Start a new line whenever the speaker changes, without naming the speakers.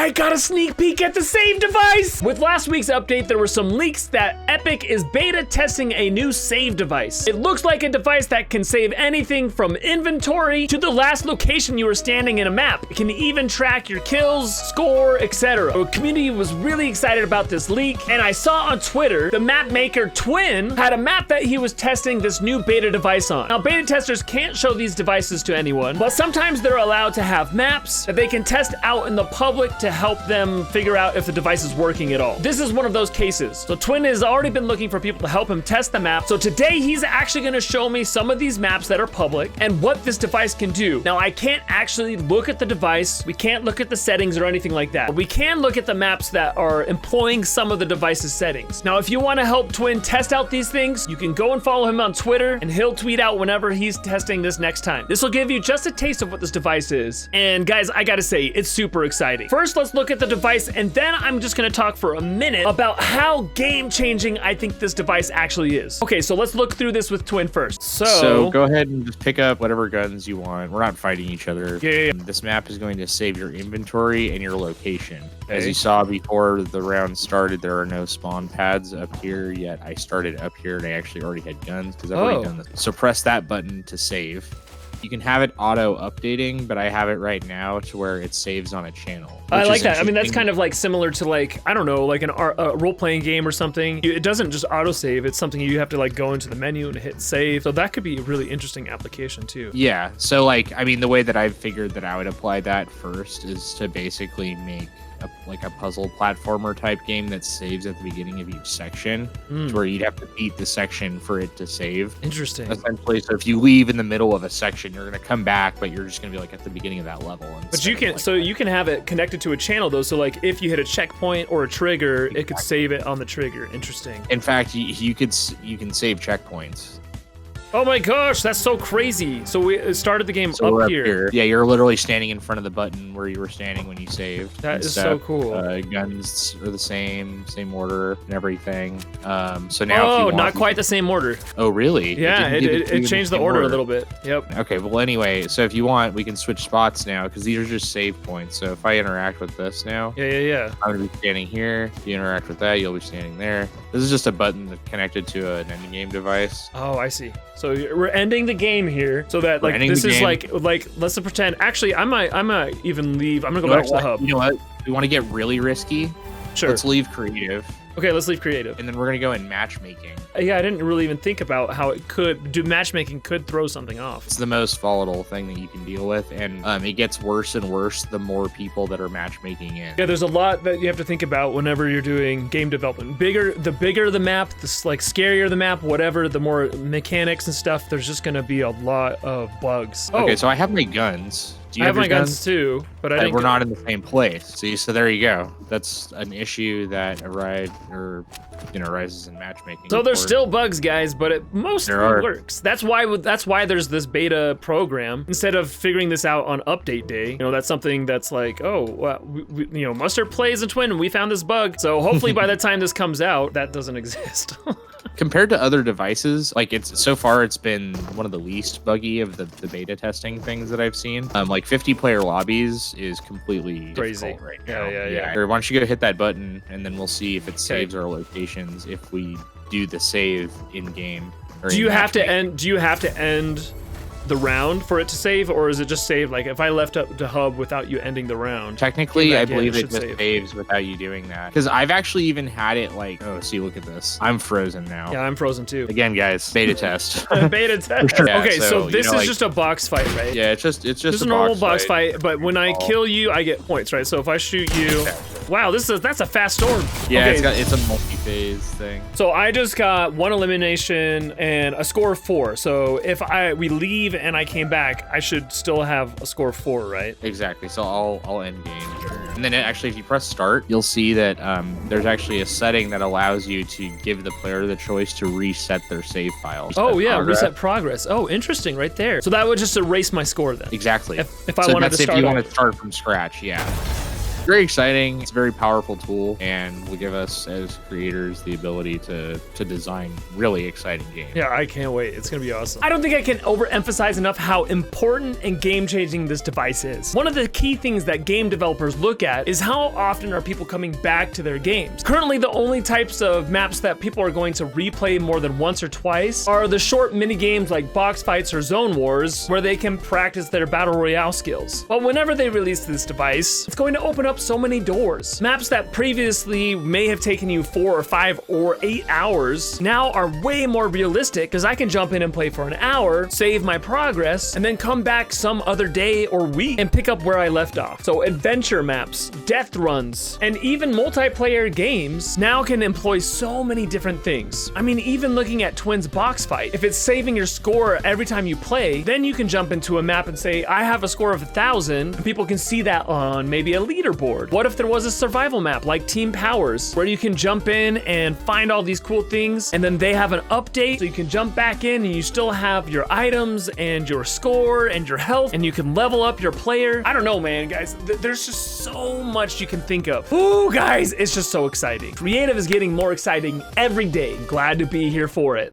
I got a sneak peek at the save device. With last week's update, there were some leaks that Epic is beta testing a new save device. It looks like a device that can save anything from inventory to the last location you were standing in a map. It can even track your kills, score, etc. The community was really excited about this leak, and I saw on Twitter the map maker Twin had a map that he was testing this new beta device on. Now, beta testers can't show these devices to anyone, but sometimes they're allowed to have maps that they can test out in the public to help them figure out if the device is working at all. This is one of those cases. So Twin has already been looking for people to help him test the map. So today he's actually gonna show me some of these maps that are public and what this device can do. Now, I can't actually look at the device. We can't look at the settings or anything like that. But we can look at the maps that are employing some of the device's settings. Now, if you wanna help Twin test out these things, you can go and follow him on Twitter and he'll tweet out whenever he's testing this next time. This will give you just a taste of what this device is. And guys, I gotta say, it's super exciting. First, let's look at the device, and then I'm just gonna talk for a minute about how game-changing I think this device actually is. Okay, so let's look through this with Twin first. So
go ahead and just pick up whatever guns you want. We're not fighting each other.
Yeah.
This map is going to save your inventory and your location.
Okay.
As you saw before the round started, there are no spawn pads up here yet. I started up here and I actually already had guns because I've already done this. So press that button to save. You can have it auto updating, but I have it right now to where it saves on a channel.
I like that. I mean, that's kind of like similar to like, I don't know, like a role-playing game or something. It doesn't just auto-save. It's something you have to like go into the menu and hit save. So that could be a really interesting application too.
Yeah. So like, I mean, the way that I figured that I would apply that first is to basically make like a puzzle platformer type game that saves at the beginning of each section, to where you'd have to beat the section for it to save.
Interesting.
Essentially, so if you leave in the middle of a section, you're going to come back, but you're just going to be like at the beginning of that level.
But you can, so you can have it connected to a channel though. So like if you hit a checkpoint or a trigger, it could save it on the trigger. Interesting.
In fact, you can save checkpoints.
Oh my gosh, that's so crazy. So we started the game up here.
Yeah, you're literally standing in front of the button where you were standing when you saved.
That is so cool.
Guns are the same order and everything. So now,
not quite the same order.
Oh, really?
Yeah, it changed the order a little bit. Yep.
Okay, well, anyway, so if you want, we can switch spots now because these are just save points. So if I interact with this now,
yeah,
I'm gonna be standing here. If you interact with that, you'll be standing there. This is just a button that's connected to an ending game device.
Oh, I see. So we're ending the game here, so that like this is like let's pretend. Actually, I might even leave. I'm gonna go back to the hub.
You know what? We want to get really risky.
Sure.
Let's leave creative.
Okay, let's leave creative.
And then we're gonna go in matchmaking.
Yeah, I didn't really even think about how it could do. Matchmaking could throw something off.
It's the most volatile thing that you can deal with, and it gets worse and worse the more people that are matchmaking in.
Yeah, there's a lot that you have to think about whenever you're doing game development. The bigger the map, the like scarier the map, whatever, the more mechanics and stuff. There's just gonna be a lot of bugs.
Okay, so I have my guns.
I have my guns too, but I didn't.
We're not in the same place. See, so there you go. That's an issue that arises in matchmaking.
So there's still bugs, guys, but it mostly works. That's why there's this beta program instead of figuring this out on update day. You know, that's something that's like, oh, well, Mustard plays a Twin, and we found this bug. So hopefully by the time this comes out, that doesn't exist.
Compared to other devices, like so far it's been one of the least buggy of the beta testing things that I've seen. Like 50-player lobbies is completely
crazy
difficult right now.
Yeah.
Or why don't you go hit that button and then we'll see if it saves our locations if we do the save in game.
Do you have to end the round for it to save, or is it just save like if I left up the hub without you ending the round?
Technically, I believe it just saves without you doing that. Because I've actually even had it like, oh, see, look at this. I'm frozen now.
Yeah, I'm frozen too.
Again, guys, beta test.
Beta test.
Sure.
Okay,
yeah,
so this is just a box fight, right?
Yeah, it's just
a normal box fight. But when I kill you, I get points, right? So if I shoot you, wow, that's a fast storm.
Yeah,
okay.
It's a multi-phase thing.
So I just got 1 elimination and a score of 4. So if we leave and I came back, I should still have a score of 4, right?
Exactly. So I'll end game here. And then actually, if you press start, you'll see that there's actually a setting that allows you to give the player the choice to reset their save file.
Reset progress. Oh, interesting, right there. So that would just erase my score then.
Exactly.
If I wanted to start.
If you want to start from scratch, yeah. Very exciting. It's a very powerful tool and will give us as creators the ability to design really exciting games.
Yeah, I can't wait. It's gonna be awesome. I don't think I can overemphasize enough how important and game-changing this device is. One of the key things that game developers look at is how often are people coming back to their games. Currently, the only types of maps that people are going to replay more than once or twice are the short mini games like box fights or zone wars, where they can practice their battle royale skills. But whenever they release this device, it's going to open up so many doors. Maps that previously may have taken you 4 or 5 or 8 hours now are way more realistic, because I can jump in and play for an hour, save my progress, and then come back some other day or week and pick up where I left off. So adventure maps, death runs, and even multiplayer games now can employ so many different things. I mean, even looking at Twins Box Fight, if it's saving your score every time you play, then you can jump into a map and say, I have a score of 1,000, and people can see that on maybe a leaderboard. What if there was a survival map like Team Powers, where you can jump in and find all these cool things, and then they have an update, so you can jump back in and you still have your items and your score and your health, and you can level up your player. I don't know, man, guys. There's just so much you can think of. Ooh, guys, it's just so exciting. Creative is getting more exciting every day. Glad to be here for it.